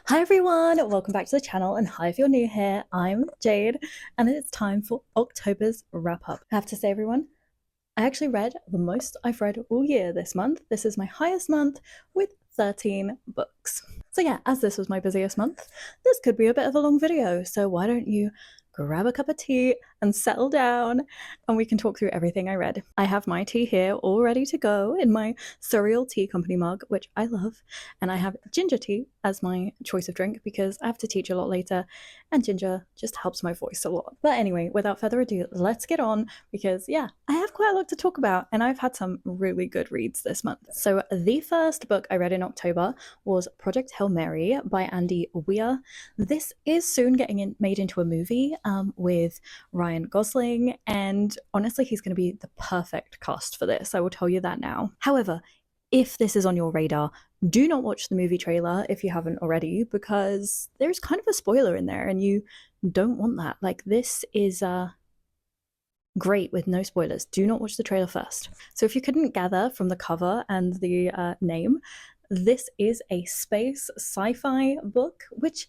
Hi everyone, welcome back to the channel, and hi if you're new here, I'm Jade and it's time for October's wrap up. I have to say everyone, I actually read the most I've read all year this month. This is my highest month with 13 books. So yeah, as this was my busiest month, this could be a bit of a long video, so why don't you grab a cup of tea and settle down and we can talk through everything I read. I have my tea here all ready to go in my Surreal Tea Company mug, which I love, and I have ginger tea as my choice of drink because I have to teach a lot later and ginger just helps my voice a lot. But anyway, without further ado, let's get on because yeah, I have quite a lot to talk about and I've had some really good reads this month. So the first book I read in October was Project Hail Mary by Andy Weir. This is soon getting made into a movie with Ryan Gosling, and honestly he's going to be the perfect cast for this, I will tell you that now. However, if this is on your radar, do not watch the movie trailer if you haven't already, because there's kind of a spoiler in there and you don't want that. Like, this is great with no spoilers. Do not watch the trailer first. So if you couldn't gather from the cover and the name, this is a space sci-fi book, which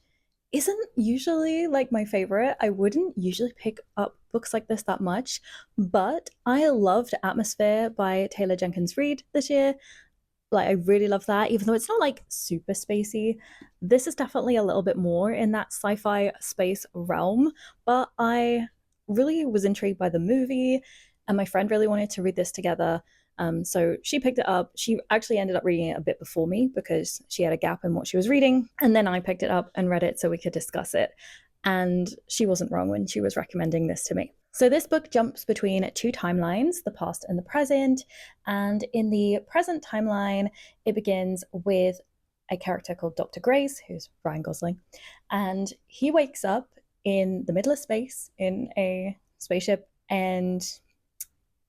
isn't usually like my favorite. I wouldn't usually pick up books like this that much, but I loved Atmosphere by Taylor Jenkins Reid this year. Like, I really love that, even though it's not like super spacey. This is definitely a little bit more in that sci-fi space realm, but I really was intrigued by the movie and my friend really wanted to read this together. So she picked it up. She actually ended up reading it a bit before me because she had a gap in what she was reading. And then I picked it up and read it so we could discuss it. And she wasn't wrong when she was recommending this to me. So this book jumps between two timelines, the past and the present. And in the present timeline, it begins with a character called Dr. Grace, who's Ryan Gosling. And he wakes up in the middle of space in a spaceship, and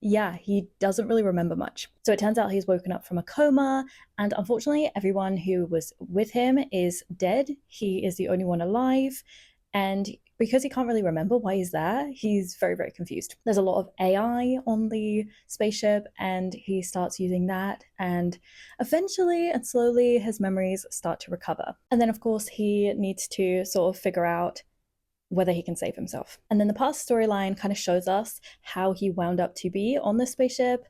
yeah, he doesn't really remember much. So it turns out he's woken up from a coma, and unfortunately, everyone who was with him is dead. He is the only one alive, and because he can't really remember why he's there, he's very, very confused. There's a lot of AI on the spaceship, and he starts using that, and eventually and slowly his memories start to recover. And then, of course, he needs to sort of figure out whether he can save himself. And then the past storyline kind of shows us how he wound up to be on the spaceship,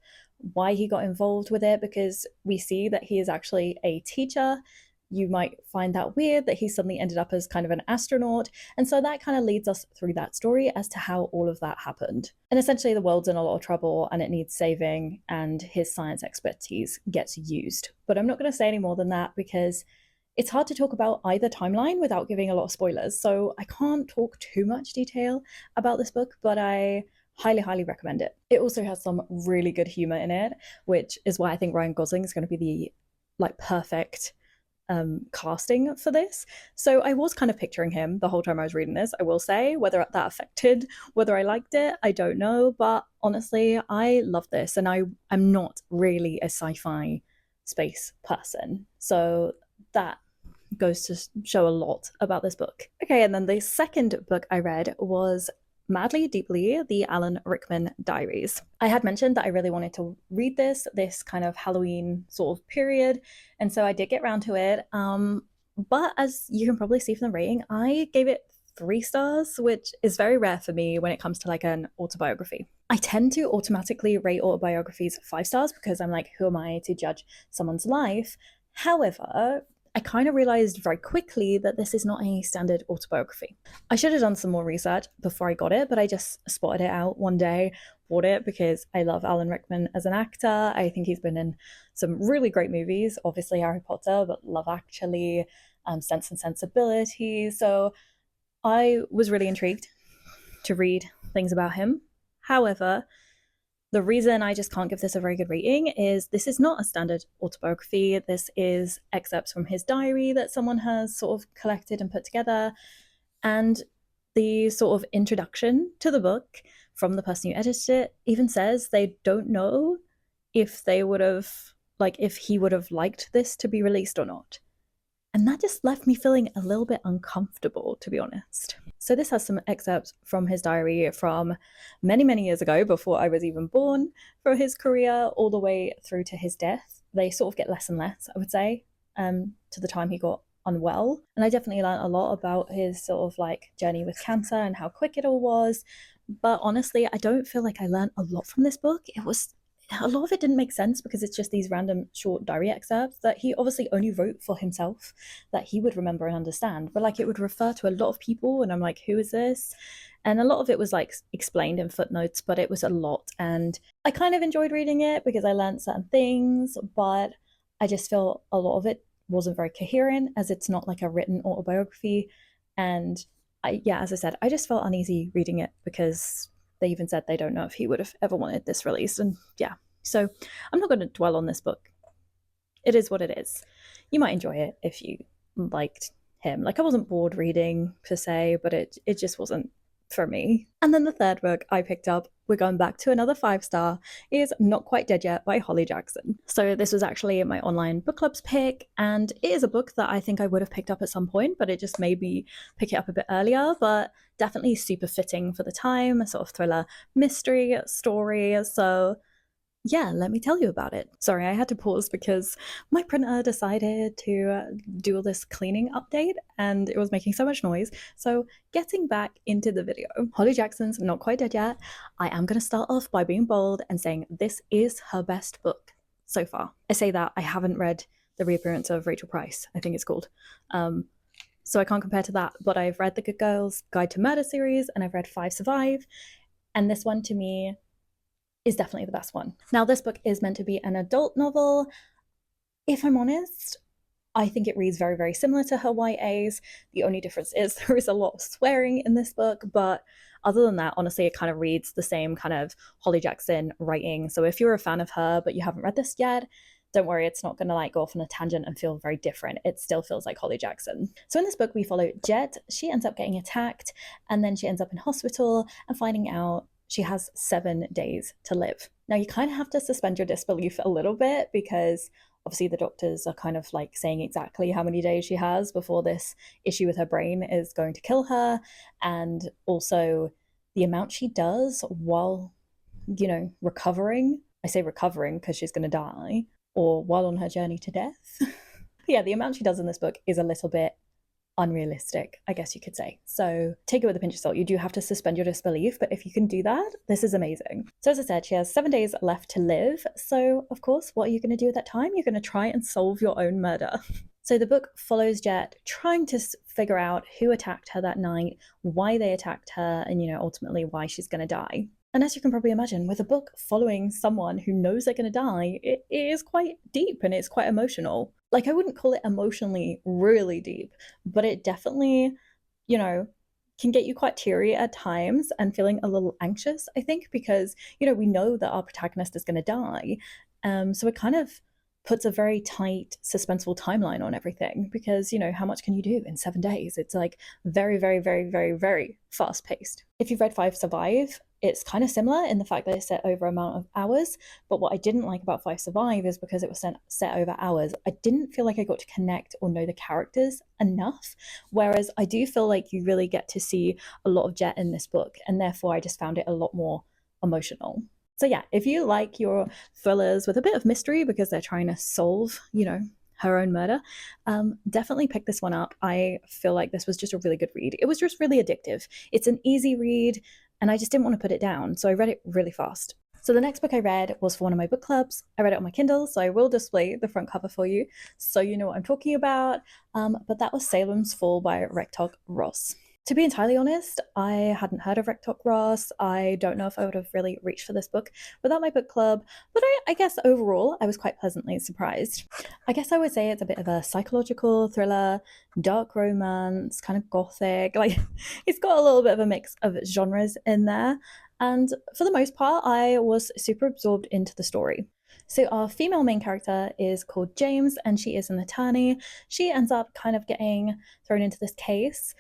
why he got involved with it, because we see that he is actually a teacher. You might find that weird that he suddenly ended up as kind of an astronaut. And so that kind of leads us through that story as to how all of that happened. And essentially the world's in a lot of trouble and it needs saving, and his science expertise gets used. But I'm not going to say any more than that because it's hard to talk about either timeline without giving a lot of spoilers. So I can't talk too much detail about this book, but I highly, highly recommend it. It also has some really good humor in it, which is why I think Ryan Gosling is going to be the perfect casting for this. So I was kind of picturing him the whole time I was reading this, I will say. Whether that affected whether I liked it, I don't know, but honestly I love this, and I'm not really a sci-fi space person, so that goes to show a lot about this book. Okay, and then the second book I read was Madly Deeply, the Alan Rickman Diaries. I had mentioned that I really wanted to read this kind of Halloween sort of period, and so I did get around to it. But as you can probably see from the rating, I gave it 3 stars, which is very rare for me when it comes to like an autobiography. I tend to automatically rate autobiographies 5 stars because I'm like, who am I to judge someone's life? However, I kind of realized very quickly that this is not a standard autobiography. I should have done some more research before I got it, but I just spotted it out one day, bought it because I love Alan Rickman as an actor. I think he's been in some really great movies, obviously Harry Potter, but Love Actually, Sense and Sensibility. So I was really intrigued to read things about him. However, the reason I just can't give this a very good rating is this is not a standard autobiography. This is excerpts from his diary that someone has sort of collected and put together. And the sort of introduction to the book from the person who edited it even says they don't know if they would have, like, if he would have liked this to be released or not. And that just left me feeling a little bit uncomfortable, to be honest. So this has some excerpts from his diary from many, many years ago, before I was even born, for his career all the way through to his death. They sort of get less and less, I would say, to the time he got unwell. And I definitely learned a lot about his sort of like journey with cancer and how quick it all was. But honestly, I don't feel like I learned a lot from this book. A lot of it didn't make sense because it's just these random short diary excerpts that he obviously only wrote for himself that he would remember and understand. But like it would refer to a lot of people, and I'm like, who is this? And a lot of it was like explained in footnotes, but it was a lot. And I kind of enjoyed reading it because I learned certain things, but I just feel a lot of it wasn't very coherent as it's not like a written autobiography. And as I said, I just felt uneasy reading it because they even said they don't know if he would have ever wanted this released. And yeah, so I'm not going to dwell on this book. It is what it is. You might enjoy it if you liked him. Like I wasn't bored reading per se, but it just wasn't for me. And then the third book I picked up, we're going back to another 5-star, is Not Quite Dead Yet by Holly Jackson. So this was actually my online book club's pick, and it is a book that I think I would have picked up at some point, but it just made me pick it up a bit earlier, but definitely super fitting for the time, a sort of thriller mystery story. So yeah, let me tell you about it. Sorry, I had to pause because my printer decided to do all this cleaning update and it was making so much noise. So getting back into the video, Holly Jackson's Not Quite Dead Yet. I am going to start off by being bold and saying this is her best book so far. I say that I haven't read the reappearance of Rachel Price, I think it's called. So I can't compare to that, but I've read the Good Girls Guide to Murder series and I've read 5 Survive. And this one to me is definitely the best one. Now, this book is meant to be an adult novel. If I'm honest, I think it reads very, very similar to her YAs. The only difference is there is a lot of swearing in this book, but other than that, honestly, it kind of reads the same kind of Holly Jackson writing. So if you're a fan of her, but you haven't read this yet, don't worry, it's not going to like go off on a tangent and feel very different. It still feels like Holly Jackson. So in this book, we follow Jet. She ends up getting attacked, and then she ends up in hospital and finding out she has 7 days to live. Now, you kind of have to suspend your disbelief a little bit because obviously the doctors are kind of like saying exactly how many days she has before this issue with her brain is going to kill her. And also the amount she does while, recovering. I say recovering because she's going to die, or while on her journey to death. Yeah, the amount she does in this book is a little bit unrealistic, I guess you could say. So take it with a pinch of salt. You do have to suspend your disbelief, but if you can do that, this is amazing. So as I said, she has 7 days left to live. So of course, what are you going to do at that time? You're going to try and solve your own murder. So the book follows Jet trying to figure out who attacked her that night, why they attacked her, and ultimately why she's going to die. And as you can probably imagine, with a book following someone who knows they're going to die, it is quite deep and it's quite emotional. Like, I wouldn't call it emotionally really deep, but it definitely, can get you quite teary at times and feeling a little anxious, I think, because, we know that our protagonist is going to die. So it kind of puts a very tight, suspenseful timeline on everything because, how much can you do in 7 days? It's like very, very, very, very, very fast paced. If you've read 5 Survive, it's kind of similar in the fact that it's set over amount of hours, but what I didn't like about 5 Survive is because it was set over hours, I didn't feel like I got to connect or know the characters enough, whereas I do feel like you really get to see a lot of Jet in this book, and therefore I just found it a lot more emotional. So yeah, if you like your thrillers with a bit of mystery because they're trying to solve, her own murder, definitely pick this one up. I feel like this was just a really good read. It was just really addictive. It's an easy read, and I just didn't want to put it down, so I read it really fast. So the next book I read was for one of my book clubs. I read it on my Kindle, so I will display the front cover for you so you know what I'm talking about. But that was Salem's Fall by Rektok Ross. To be entirely honest, I hadn't heard of Rektok Ross. I don't know if I would have really reached for this book without my book club, but I guess overall I was quite pleasantly surprised. I guess I would say it's a bit of a psychological thriller, dark romance, kind of gothic. Like, it's got a little bit of a mix of genres in there. And for the most part, I was super absorbed into the story. So our female main character is called James, and she is an attorney. She ends up kind of getting thrown into this case,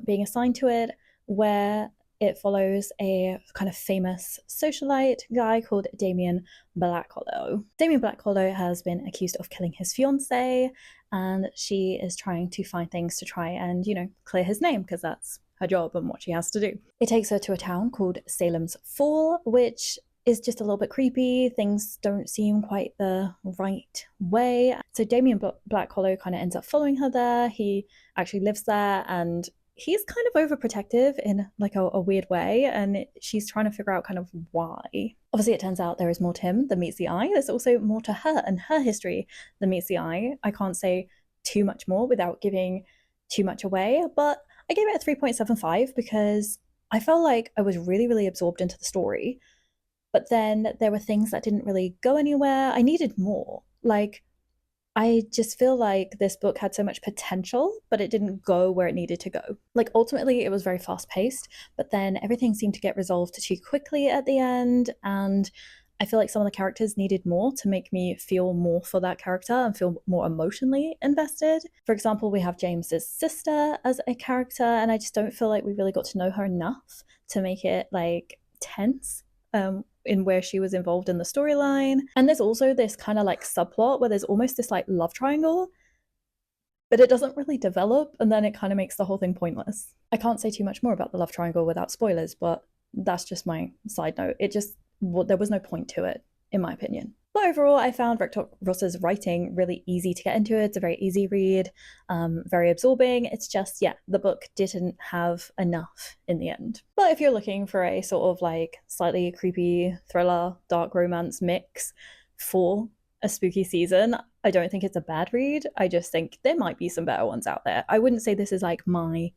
being assigned to it, where it follows a kind of famous socialite guy called Damien Blackhollow. Damien Blackhollow has been accused of killing his fiancée, and she is trying to find things to try and, clear his name, because that's her job and what she has to do. It takes her to a town called Salem's Fall, which is just a little bit creepy. Things don't seem quite the right way. So Damien Blackwollow kind of ends up following her there. He actually lives there, and he's kind of overprotective in like a weird way, and she's trying to figure out kind of why. Obviously, it turns out there is more to him than meets the eye. There's also more to her and her history than meets the eye. I can't say too much more without giving too much away, but I gave it a 3.75 because I felt like I was really, really absorbed into the story. But then there were things that didn't really go anywhere. I needed more. Like, I just feel like this book had so much potential, but it didn't go where it needed to go. Like, ultimately, it was very fast paced, but then everything seemed to get resolved too quickly at the end. And I feel like some of the characters needed more to make me feel more for that character and feel more emotionally invested. For example, we have James's sister as a character, and I just don't feel like we really got to know her enough to make it like tense. In where she was involved in the storyline. And there's also this kind of like subplot where there's almost this like love triangle, but it doesn't really develop, and then it kind of makes the whole thing pointless. I can't say too much more about the love triangle without spoilers, but that's just my side note. There was no point to it, in my opinion. But overall, I found Rektok Russ's writing really easy to get into. It's a very easy read, very absorbing. It's just, yeah, the book didn't have enough in the end. But if you're looking for a sort of like slightly creepy thriller, dark romance mix for a spooky season, I don't think it's a bad read. I just think there might be some better ones out there. I wouldn't say this is like my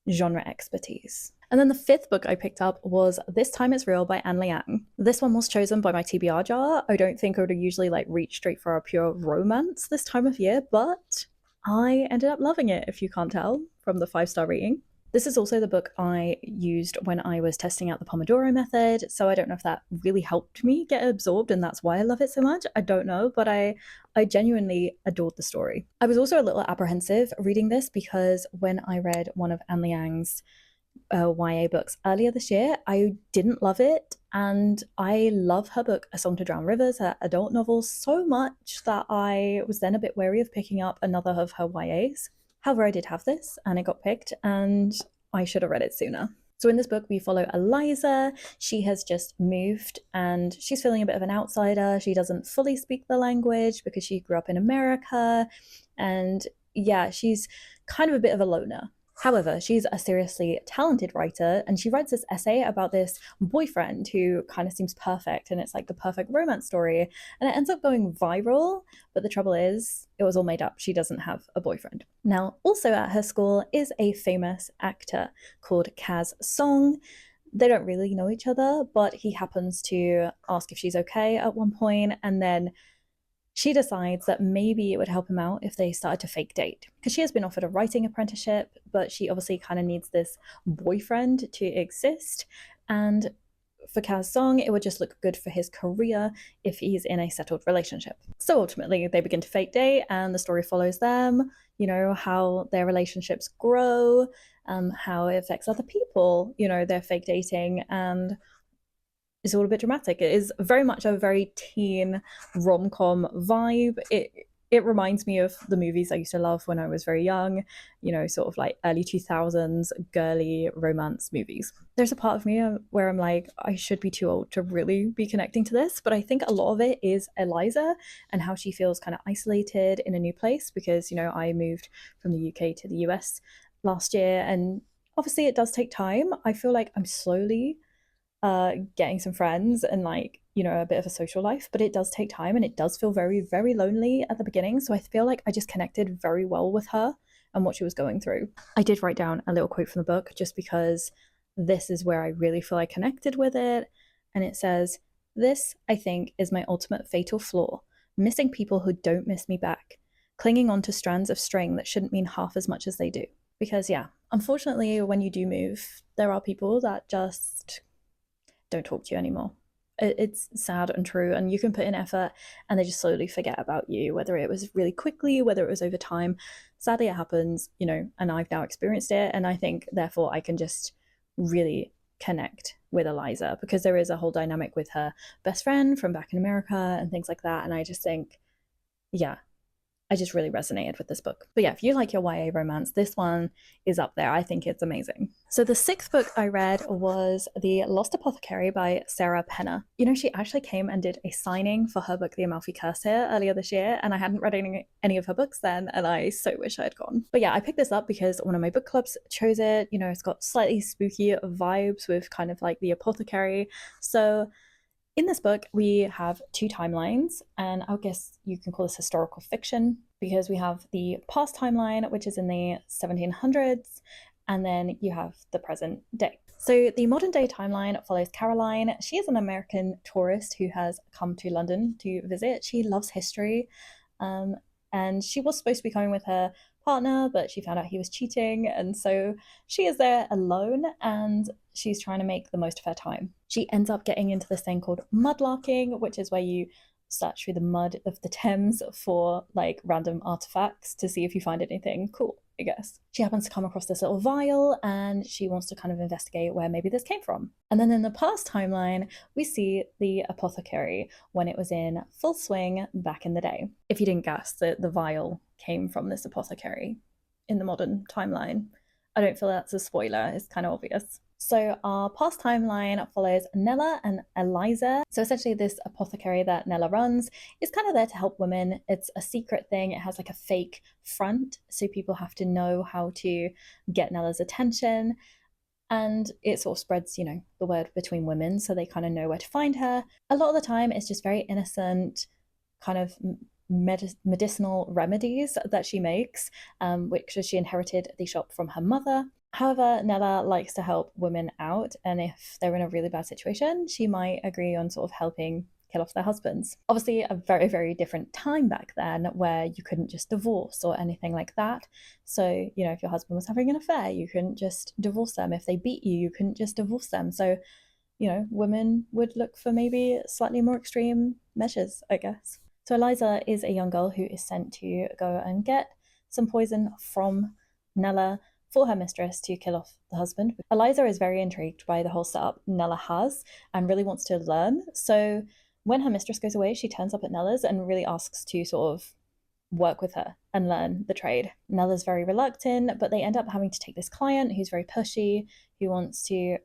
genre expertise. And then the fifth book I picked up was This Time It's Real by Anne Liang. This one was chosen by my TBR jar. I don't think I would usually like reach straight for a pure romance this time of year, but I ended up loving it, if you can't tell from the 5-star rating. This is also the book I used when I was testing out the Pomodoro method, so I don't know if that really helped me get absorbed and that's why I love it so much. I don't know, but I genuinely adored the story. I was also a little apprehensive reading this because when I read one of Anne Liang's YA books earlier this year, I didn't love it, and I love her book A Song to Drown Rivers, her adult novel, so much that I was then a bit wary of picking up another of her YAs. However, I did have this and it got picked, and I should have read it sooner. So in this book, we follow Eliza. She has just moved and she's feeling a bit of an outsider. She doesn't fully speak the language because she grew up in America, and yeah, she's kind of a bit of a loner. However, she's a seriously talented writer, and she writes this essay about this boyfriend who kind of seems perfect, and it's like the perfect romance story, and it ends up going viral. But the trouble is, it was all made up. She doesn't have a boyfriend. Now, also at her school is a famous actor called Kaz Song. They don't really know each other, but he happens to ask if she's okay at one point, and then she decides that maybe it would help him out if they started to fake date, because she has been offered a writing apprenticeship, but she obviously kind of needs this boyfriend to exist. And for Kaz Song, it would just look good for his career if he's in a settled relationship. So ultimately, they begin to fake date, and the story follows them, you know, how their relationships grow, how it affects other people, you know, their fake dating, and it's all a bit dramatic. It is very much a very teen rom-com vibe. It reminds me of the movies I used to love when I was very young, you know, sort of like early 2000s girly romance movies. There's a part of me where I'm like, I should be too old to really be connecting to this, but I think a lot of it is Eliza and how she feels kind of isolated in a new place, because, you know, I moved from the UK to the US last year, and obviously it does take time. I feel like I'm slowly getting some friends and, like, you know, a bit of a social life, but it does take time and it does feel very, very lonely at the beginning. So I feel like I just connected very well with her and what she was going through. I did write down a little quote from the book just because this is where I really feel I connected with it. And it says, "This, I think, is my ultimate fatal flaw. Missing people who don't miss me back. Clinging on to strands of string that shouldn't mean half as much as they do." Because yeah, unfortunately, when you do move, there are people that just don't talk to you anymore. It's sad and true, and you can put in effort and they just slowly forget about you, whether it was really quickly, whether it was over time. Sadly, it happens, you know, and I've now experienced it, and I think therefore I can just really connect with Eliza because there is a whole dynamic with her best friend from back in America and things like that. And I just think, yeah, I just really resonated with this book. But yeah, if you like your YA romance, this one is up there. I think it's amazing. So the 6th book I read was The Lost Apothecary by Sarah Penner. You know, she actually came and did a signing for her book The Amalfi Curse here earlier this year, and I hadn't read any of her books then, and I so wish I had gone. But yeah, I picked this up because one of my book clubs chose it. You know, it's got slightly spooky vibes with kind of like the apothecary. So in this book, we have 2 timelines, and I guess you can call this historical fiction because we have the past timeline, which is in the 1700s, and then you have the present day. So the modern day timeline follows Caroline. She is an American tourist who has come to London to visit. She loves history, and she was supposed to be coming with her partner, but she found out he was cheating, and so she is there alone, and she's trying to make the most of her time. She ends up getting into this thing called mudlarking, which is where you search through the mud of the Thames for like random artifacts to see if you find anything cool, I guess. She happens to come across this little vial, and she wants to kind of investigate where maybe this came from. And then in the past timeline, we see the apothecary when it was in full swing back in the day. If you didn't guess that the vial came from this apothecary in the modern timeline, I don't feel that's a spoiler, it's kind of obvious. So our past timeline follows Nella and Eliza. So essentially this apothecary that Nella runs is kind of there to help women. It's a secret thing. It has like a fake front, so people have to know how to get Nella's attention. And it sort of spreads, you know, the word between women, so they kind of know where to find her. A lot of the time it's just very innocent, kind of medicinal remedies that she makes, which she inherited the shop from her mother. However, Nella likes to help women out, and if they're in a really bad situation, she might agree on sort of helping kill off their husbands. Obviously, a very, very different time back then where you couldn't just divorce or anything like that. So, you know, if your husband was having an affair, you couldn't just divorce them. If they beat you, you couldn't just divorce them. So, you know, women would look for maybe slightly more extreme measures, I guess. So Eliza is a young girl who is sent to go and get some poison from Nella for her mistress to kill off the husband. Eliza is very intrigued by the whole setup Nella has and really wants to learn. So when her mistress goes away, she turns up at Nella's and really asks to sort of work with her and learn the trade. Nella's very reluctant, but they end up having to take this client who's very pushy, who wants to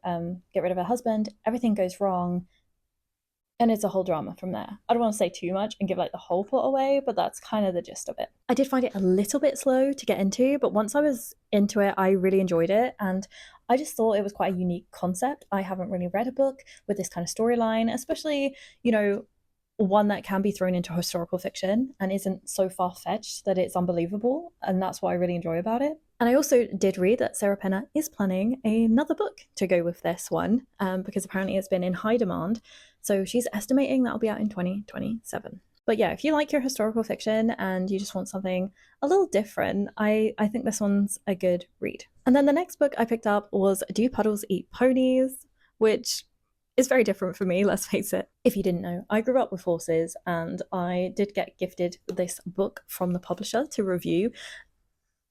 get rid of her husband. Everything goes wrong, and it's a whole drama from there. I don't want to say too much and give like the whole plot away, but that's kind of the gist of it. I did find it a little bit slow to get into, but once I was into it, I really enjoyed it, and I just thought it was quite a unique concept. I haven't really read a book with this kind of storyline, especially, you know, one that can be thrown into historical fiction and isn't so far-fetched that it's unbelievable, and that's what I really enjoy about it. And I also did read that Sarah Penner is planning another book to go with this one, because apparently it's been in high demand. So she's estimating that'll be out in 2027. But yeah, if you like your historical fiction and you just want something a little different, I think this one's a good read. And then the next book I picked up was Do Puddles Eat Ponies, which is very different for me, let's face it. If you didn't know, I grew up with horses, and I did get gifted this book from the publisher to review.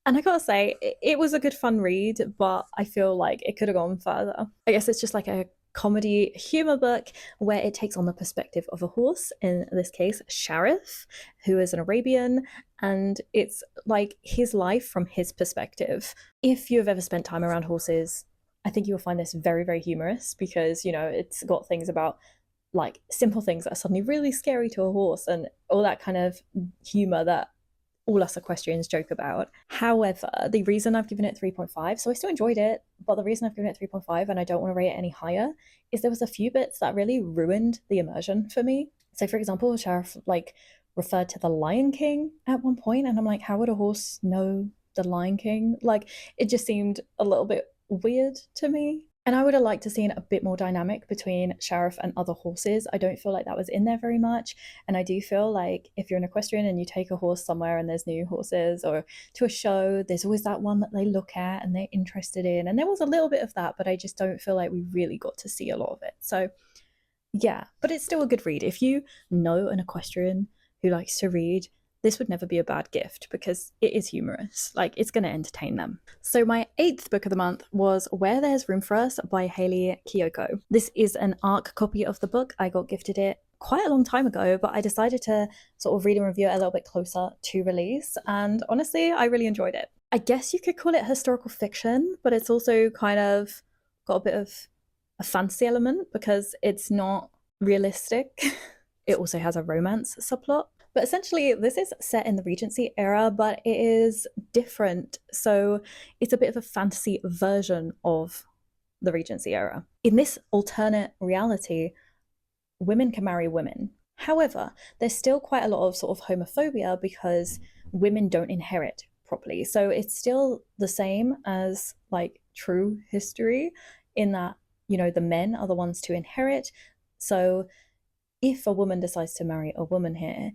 And I gotta say, it was a good fun read, but I feel like it could have gone further. I guess it's just like a comedy humor book where it takes on the perspective of a horse, in this case Sharif, who is an Arabian, and it's like his life from his perspective. If you've ever spent time around horses, I think you'll find this very, very humorous, because, you know, it's got things about like simple things that are suddenly really scary to a horse and all that kind of humor that all us equestrians joke about. However, the reason I've given it 3.5, so I still enjoyed it, but the reason I've given it 3.5 and I don't want to rate it any higher is there was a few bits that really ruined the immersion for me. So for example, Sheriff like referred to the Lion King at one point, and I'm like, how would a horse know the Lion King? Like, it just seemed a little bit weird to me. And I would have liked to seen a bit more dynamic between Sheriff and other horses. I don't feel like that was in there very much. And I do feel like if you're an equestrian and you take a horse somewhere and there's new horses, or to a show, there's always that one that they look at and they're interested in. And there was a little bit of that, but I just don't feel like we really got to see a lot of it. So yeah, but it's still a good read. If you know an equestrian who likes to read, this would never be a bad gift, because it is humorous. Like, it's going to entertain them. So my 8th book of the month was Where There's Room for Us by Hayley Kiyoko. This is an ARC copy of the book. I got gifted it quite a long time ago, but I decided to sort of read and review it a little bit closer to release, and honestly, I really enjoyed it. I guess you could call it historical fiction, but it's also kind of got a bit of a fantasy element because it's not realistic. It also has a romance subplot. But essentially, this is set in the Regency era, but it is different. So it's a bit of a fantasy version of the Regency era. In this alternate reality, women can marry women. However, there's still quite a lot of sort of homophobia because women don't inherit properly. So it's still the same as like true history in that, you know, the men are the ones to inherit. So if a woman decides to marry a woman here,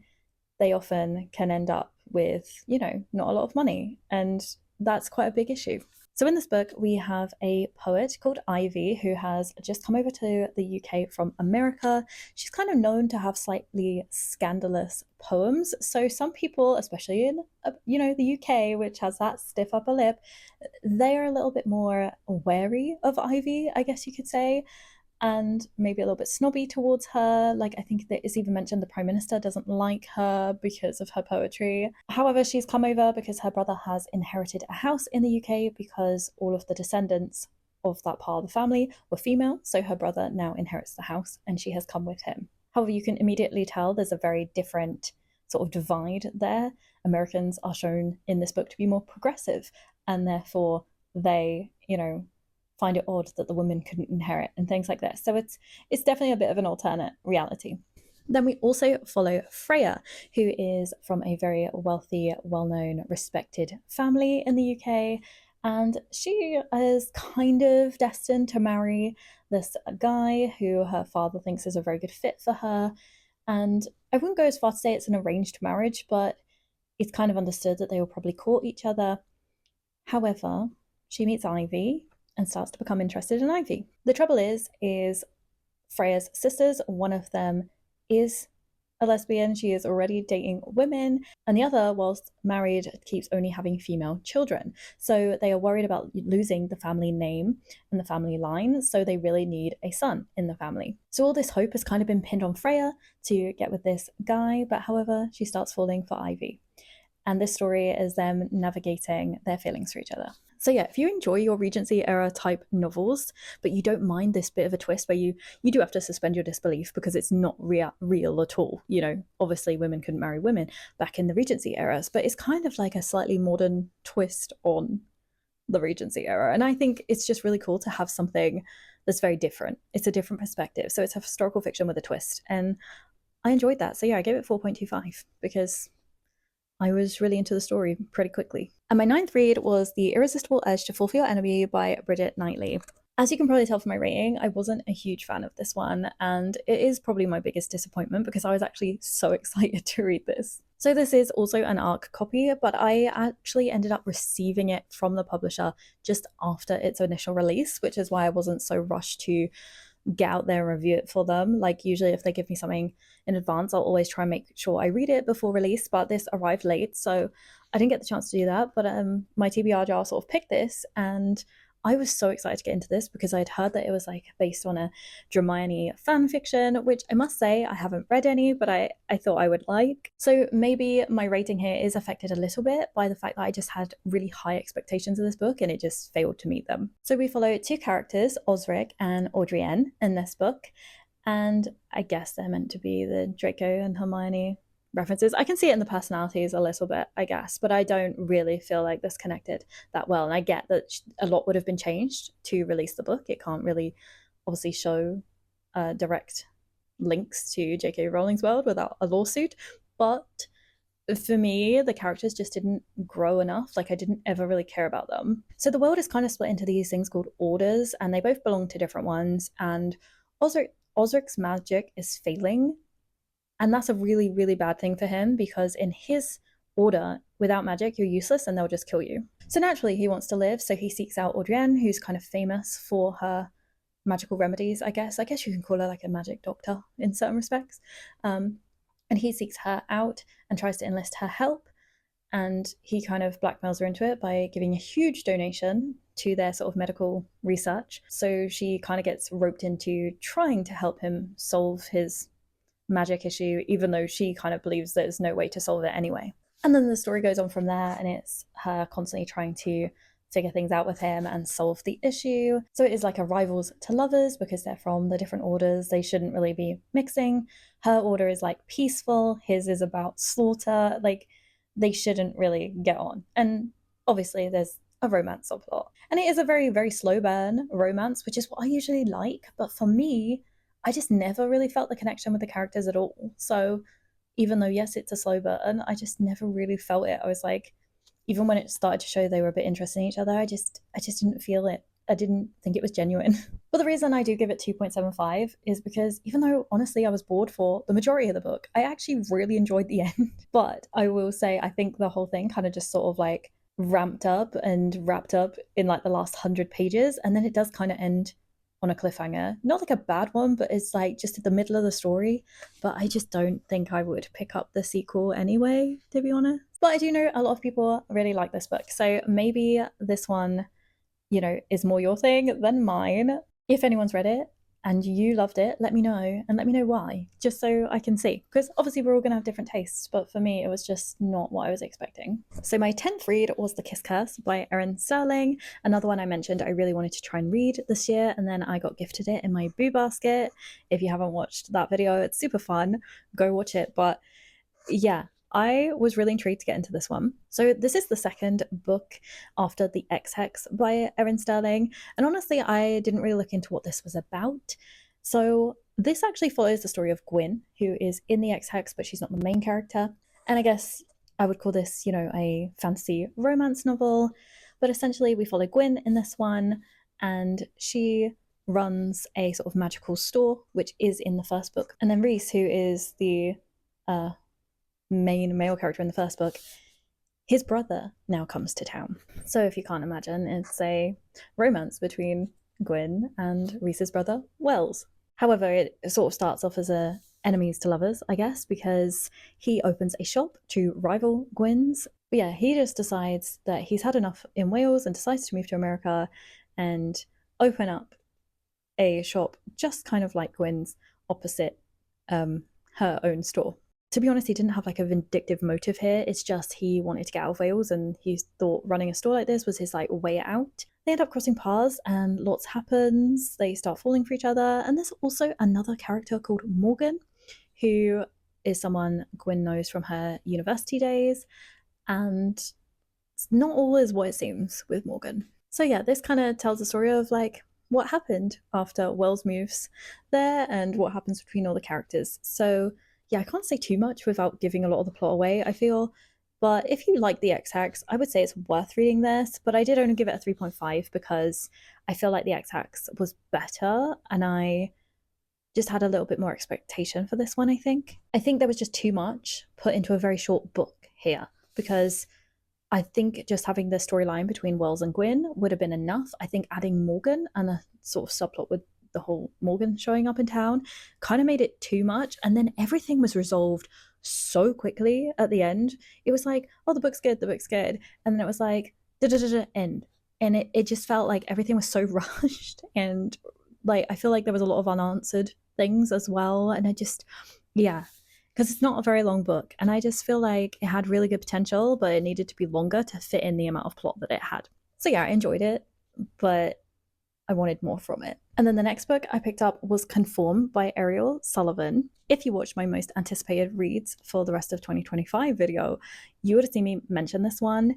they often can end up with, you know, not a lot of money. And that's quite a big issue. So in this book, we have a poet called Ivy who has just come over to the UK from America. She's kind of known to have slightly scandalous poems. So some people, especially in, you know, the UK, which has that stiff upper lip, they are a little bit more wary of Ivy, I guess you could say, and maybe a little bit snobby towards her. Like, I think that it's even mentioned the Prime Minister doesn't like her because of her poetry. However, she's come over because her brother has inherited a house in the UK because all of the descendants of that part of the family were female. So her brother now inherits the house and she has come with him. However, you can immediately tell there's a very different sort of divide there. Americans are shown in this book to be more progressive, and therefore they, you know, find it odd that the woman couldn't inherit and things like this. So it's definitely a bit of an alternate reality. Then we also follow Freya, who is from a very wealthy, well-known, respected family in the UK, and she is kind of destined to marry this guy who her father thinks is a very good fit for her. And I wouldn't go as far to say it's an arranged marriage, but it's kind of understood that they will probably court each other. However, she meets Ivy and starts to become interested in Ivy. The trouble is Freya's sisters, one of them is a lesbian, she is already dating women, and the other, whilst married, keeps only having female children. So they are worried about losing the family name and the family line, so they really need a son in the family. So all this hope has kind of been pinned on Freya to get with this guy, but however, she starts falling for Ivy. And this story is them navigating their feelings for each other. So yeah, if you enjoy your Regency era type novels, but you don't mind this bit of a twist where you do have to suspend your disbelief because it's not real at all. You know, obviously women couldn't marry women back in the Regency eras, but it's kind of like a slightly modern twist on the Regency era. And I think it's just really cool to have something that's very different. It's a different perspective. So it's a historical fiction with a twist. And I enjoyed that. So yeah, I gave it 4.25 because I was really into the story pretty quickly. And my ninth read was The Irresistible Urge to Fulfill Your Enemy by Brigitte Knightley. As you can probably tell from my rating, I wasn't a huge fan of this one, and it is probably my biggest disappointment because I was actually so excited to read this. So this is also an ARC copy, but I actually ended up receiving it from the publisher just after its initial release, which is why I wasn't so rushed to get out there and review it for them. Like usually if they give me something in advance, I'll always try and make sure I read it before release, but this arrived late, so I didn't get the chance to do that. But my TBR jar sort of picked this, and I was so excited to get into this because I'd heard that it was like based on a Hermione fan fiction, which I must say I haven't read any, but I thought I would like. So maybe my rating here is affected a little bit by the fact that I just had really high expectations of this book and it just failed to meet them. So we follow two characters, Osric and Audrienne, in this book, and I guess they're meant to be the Draco and Hermione references. I can see it in the personalities a little bit, I guess, but I don't really feel like this connected that well. And I get that a lot would have been changed to release the book. It can't really obviously show direct links to J.K. Rowling's world without a lawsuit. But for me, the characters just didn't grow enough. Like I didn't ever really care about them. So the world is kind of split into these things called orders, and they both belong to different ones. And Osric's magic is failing. And that's a really, really bad thing for him because in his order, without magic, you're useless and they'll just kill you. So naturally, he wants to live. So he seeks out Audrienne, who's kind of famous for her magical remedies, I guess. I guess you can call her like a magic doctor in certain respects. And he seeks her out and tries to enlist her help. And he kind of blackmails her into it by giving a huge donation to their sort of medical research. So she kind of gets roped into trying to help him solve his magic issue, even though she kind of believes there's no way to solve it anyway. And then the story goes on from there, and it's her constantly trying to figure things out with him and solve the issue. So it is like a rivals to lovers because they're from the different orders. They shouldn't really be mixing. Her order is like peaceful, his is about slaughter. Like, they shouldn't really get on. And obviously there's a romance subplot. And it is a very, very slow burn romance, which is what I usually like. But for me, I just never really felt the connection with the characters at all. So even though, yes, it's a slow burn, I just never really felt it. I was like, even when it started to show they were a bit interested in each other, I just didn't feel it. I didn't think it was genuine. But the reason I do give it 2.75 is because even though honestly I was bored for the majority of the book, I actually really enjoyed the end. But I will say I think the whole thing kind of just sort of like ramped up and wrapped up in like the last 100 pages, and then it does kind of end on a cliffhanger. Not like a bad one, but it's like just at the middle of the story. But I just don't think I would pick up the sequel anyway, to be honest. But I do know a lot of people really like this book, so maybe this one, you know, is more your thing than mine. If anyone's read it and you loved it, let me know, and let me know why, just so I can see, because obviously we're all gonna have different tastes, but for me it was just not what I was expecting. So my 10th read was The Kiss Curse by Erin Stirling, another one I mentioned I really wanted to try and read this year, and then I got gifted it in my boo basket. If you haven't watched that video, it's super fun, go watch it. But yeah, I was really intrigued to get into this one. So this is the second book after The Ex-Hex by Erin Stirling, and honestly I didn't really look into what this was about. So this actually follows the story of Gwyn, who is in The Ex-Hex, but she's not the main character. And I guess I would call this, you know, a fantasy romance novel, but essentially we follow Gwyn in this one, and she runs a sort of magical store, which is in the first book. And then Rhys, who is the main male character in the first book, his brother now comes to town. So if you can't imagine, it's a romance between Gwyn and Rhys's brother, Wells. However, it sort of starts off as a enemies to lovers, I guess, because he opens a shop to rival Gwyn's. But yeah, he just decides that he's had enough in Wales and decides to move to America and open up a shop just kind of like Gwyn's, opposite her own store. To be honest, he didn't have like a vindictive motive here. It's just he wanted to get out of Wales, and he thought running a store like this was his like way out. They end up crossing paths and lots happens. They start falling for each other. And there's also another character called Morgan, who is someone Gwyn knows from her university days. And it's not all is what it seems with Morgan. So yeah, this kind of tells the story of like what happened after Wells moves there and what happens between all the characters. So yeah, I can't say too much without giving a lot of the plot away, I feel. But if you like The Ex-Hex, I would say it's worth reading this. But I did only give it a 3.5 because I feel like The Ex-Hex was better, and I just had a little bit more expectation for this one, I think. I think there was just too much put into a very short book here, because I think just having the storyline between Wells and Gwyn would have been enough. I think adding Morgan and a sort of subplot with the whole Morgan showing up in town kind of made it too much, and then everything was resolved so quickly at the end. It was like, oh, the book's good, and then it was like end, and it just felt like everything was so rushed, and like I feel like there was a lot of unanswered things as well, and I just, yeah, because it's not a very long book, and I just feel like it had really good potential, but it needed to be longer to fit in the amount of plot that it had. So yeah, I enjoyed it, but I wanted more from it. And then the next book I picked up was Conform by Ariel, Sullivan. If you watched my most anticipated reads for the rest of 2025 video, you would have seen me mention this one.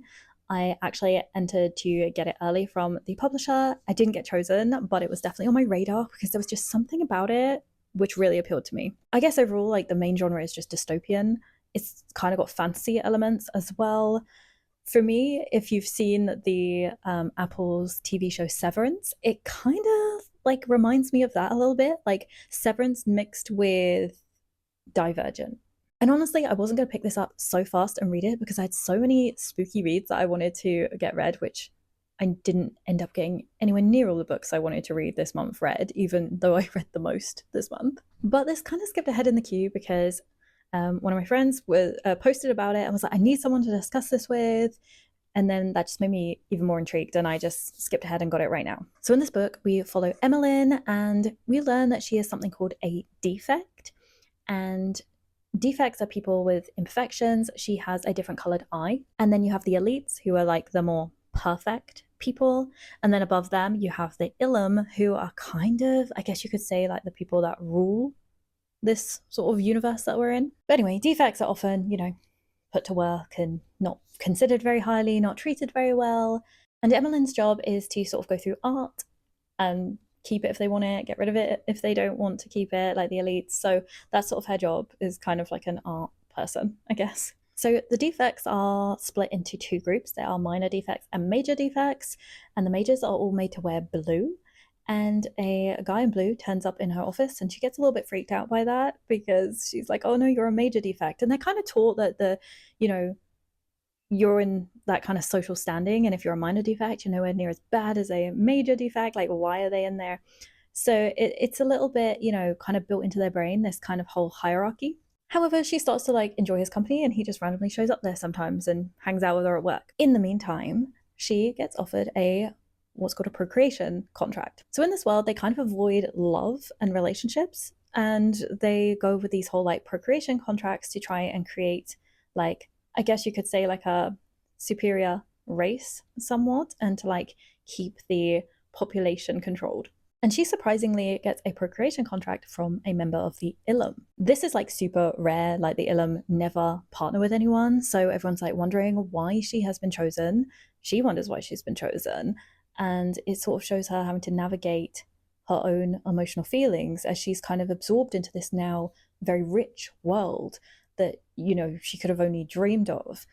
I actually entered to get it early from the publisher. I didn't get chosen, but it was definitely on my radar because there was just something about it which really appealed to me. I guess overall, like, the main genre is just dystopian. It's kind of got fantasy elements as well. For me, if you've seen the Apple's TV show Severance, it kind of like reminds me of that a little bit, like Severance mixed with Divergent. And honestly, I wasn't going to pick this up so fast and read it because I had so many spooky reads that I wanted to get read, which I didn't end up getting anywhere near all the books I wanted to read this month read, even though I read the most this month. But this kind of skipped ahead in the queue because one of my friends posted about it and was like, I need someone to discuss this with. And then that just made me even more intrigued, and I just skipped ahead and got it right now. So in this book, we follow Emmeline, and we learn that she has something called a defect. And defects are people with imperfections. She has a different colored eye. And then you have the elites, who are like the more perfect people. And then above them, you have the Ilum, who are kind of, I guess you could say, like the people that rule this sort of universe that we're in. But anyway, defects are often, put to work and not considered very highly, not treated very well. And Emmeline's job is to sort of go through art and keep it if they want it, get rid of it if they don't want to keep it, like the elites. So that's sort of her job, is kind of like an art person, I guess. So the defects are split into two groups. There are minor defects and major defects, and the majors are all made to wear blue. And a guy in blue turns up in her office, and she gets a little bit freaked out by that, because she's like, oh no, you're a major defect. And they're kind of taught that you're in that kind of social standing, and if you're a minor defect, you're nowhere near as bad as a major defect. Like, why are they in there? So it's a little bit, kind of built into their brain, this kind of whole hierarchy. However, she starts to like enjoy his company, and he just randomly shows up there sometimes and hangs out with her at work. In the meantime, she gets offered what's called a procreation contract. So in this world, they kind of avoid love and relationships, and they go with these whole like procreation contracts to try and create, like, I guess you could say, like a superior race somewhat, and to like keep the population controlled. And she surprisingly gets a procreation contract from a member of the Ilum. This is like super rare, like the Ilum never partner with anyone, so everyone's like wondering why she has been chosen. She wonders why she's been chosen, and it sort of shows her having to navigate her own emotional feelings as she's kind of absorbed into this now very rich world that, she could have only dreamed of.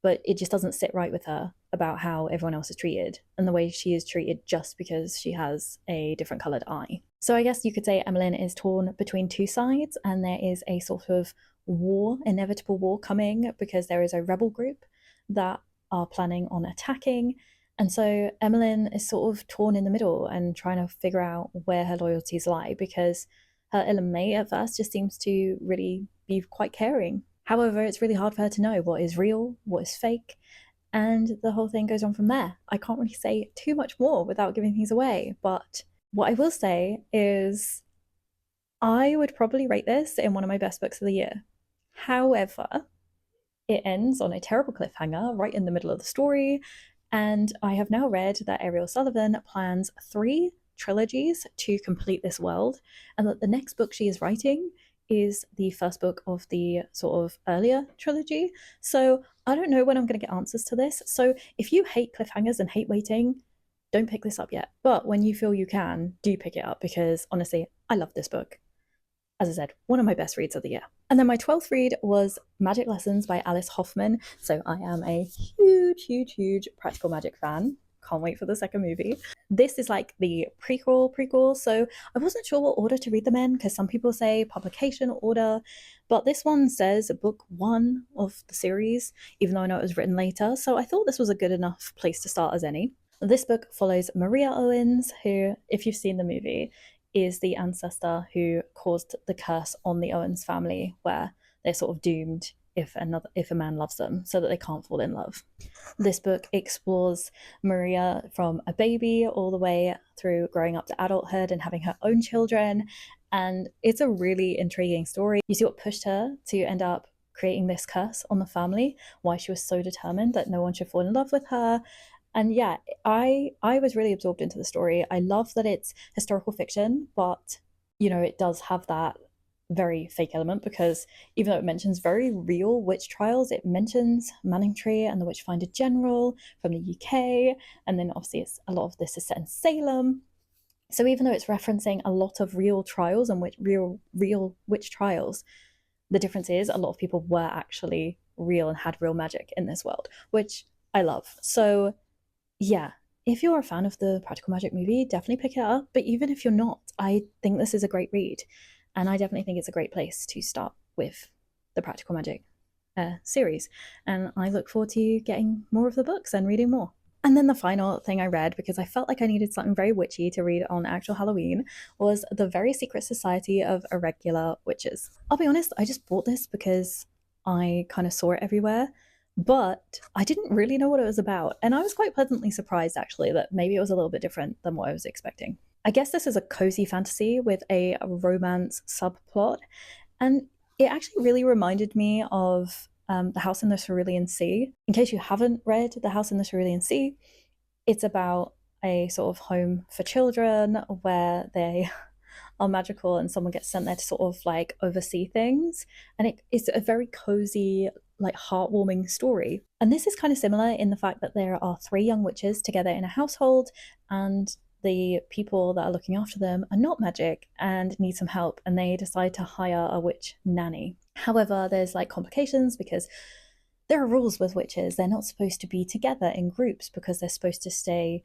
But it just doesn't sit right with her about how everyone else is treated, and the way she is treated just because she has a different coloured eye. So I guess you could say Emmeline is torn between two sides, and there is a sort of inevitable war coming, because there is a rebel group that are planning on attacking. And so Emmeline is sort of torn in the middle and trying to figure out where her loyalties lie, because her Ilum mate at first just seems to really be quite caring. However, it's really hard for her to know what is real, what is fake, and the whole thing goes on from there. I can't really say too much more without giving things away, but what I will say is I would probably rate this in one of my best books of the year. However, it ends on a terrible cliffhanger right in the middle of the story, and I have now read that Ariel Sullivan plans 3 trilogies to complete this world, and that the next book she is writing is the first book of the sort of earlier trilogy. So I don't know when I'm going to get answers to this. So if you hate cliffhangers and hate waiting, don't pick this up yet. But when you feel you can, do pick it up, because honestly, I love this book. As I said, one of my best reads of the year. And then my 12th read was Magic Lessons by Alice Hoffman. So I am a huge practical magic fan. Can't wait for the second movie. This is like the prequel, so I wasn't sure what order to read them in, because some people say publication order, but this one says book 1 of the series, even though I know it was written later, so I thought this was a good enough place to start as any. This book follows Maria Owens, who, if you've seen the movie, is the ancestor who caused the curse on the Owens family, where they're sort of doomed if a man loves them, so that they can't fall in love. This book explores Maria from a baby all the way through growing up to adulthood and having her own children, and it's a really intriguing story. You see what pushed her to end up creating this curse on the family, why she was so determined that no one should fall in love with her. And yeah, I was really absorbed into the story. I love that it's historical fiction, but it does have that very fake element, because even though it mentions very real witch trials, it mentions Manningtree and the Witchfinder General from the UK, and then obviously a lot of this is set in Salem. So even though it's referencing a lot of real trials and real witch trials, the difference is a lot of people were actually real and had real magic in this world, which I love. So yeah, if you're a fan of the Practical Magic movie, definitely pick it up. But even if you're not, I think this is a great read. And I definitely think it's a great place to start with the Practical Magic series. And I look forward to getting more of the books and reading more. And then the final thing I read, because I felt like I needed something very witchy to read on actual Halloween, was The Very Secret Society of Irregular Witches. I'll be honest, I just bought this because I kind of saw it everywhere, but I didn't really know what it was about. And I was quite pleasantly surprised, actually, that maybe it was a little bit different than what I was expecting. I guess this is a cozy fantasy with a romance subplot. And It actually really reminded me of The House in the Cerulean Sea. In case you haven't read The House in the Cerulean Sea, it's about a sort of home for children where they are magical and someone gets sent there to sort of like oversee things. And it's a very cozy, like heartwarming story. And this is kind of similar in the fact that there are three young witches together in a household, and the people that are looking after them are not magic and need some help, and they decide to hire a witch nanny. However, there's like complications because there are rules with witches. They're not supposed to be together in groups because they're supposed to stay,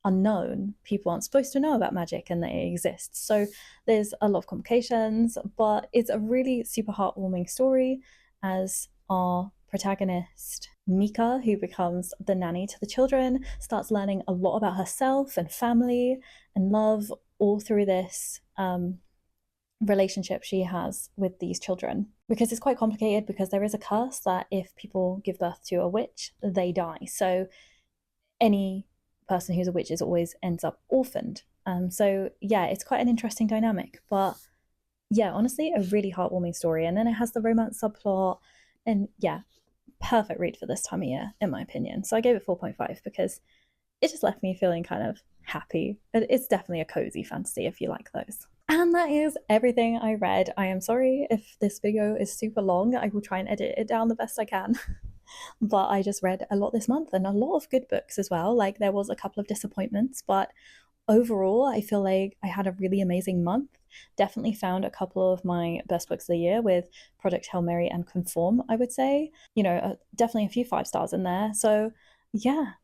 unknown. People aren't supposed to know about magic and that it exists. So there's a lot of complications, but it's a really super heartwarming story as our protagonist, Mika, who becomes the nanny to the children, starts learning a lot about herself and family and love all through this relationship she has with these children. Because it's quite complicated, because there is a curse that if people give birth to a witch, they die. So any person who's a witch always ends up orphaned. So yeah, it's quite an interesting dynamic. But yeah, honestly, a really heartwarming story. And then it has the romance subplot. And yeah, perfect read for this time of year, in my opinion. So I gave it 4.5 because it just left me feeling kind of happy. It's definitely a cozy fantasy if you like those. And that is everything I read. I am sorry if this video is super long. I will try and edit it down the best I can. But I just read a lot this month, and a lot of good books as well. Like, there was a couple of disappointments, but overall I feel like I had a really amazing month. Definitely found a couple of my best books of the year with Project Hail Mary and Conform, I would say. Definitely a few 5 stars in there. So yeah,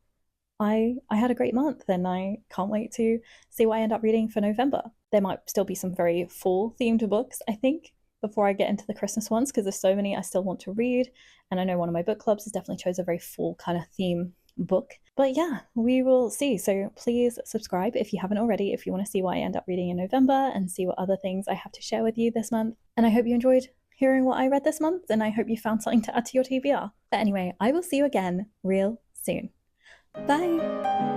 I had a great month, and I can't wait to see what I end up reading for November. There might still be some very fall themed books, I think, before I get into the Christmas ones, because there's so many I still want to read. And I know one of my book clubs has definitely chose a very fall kind of theme book. But yeah, we will see. So please subscribe if you haven't already, if you want to see what I end up reading in November and see what other things I have to share with you this month. And I hope you enjoyed hearing what I read this month, and I hope you found something to add to your TBR. But anyway, I will see you again real soon. Bye!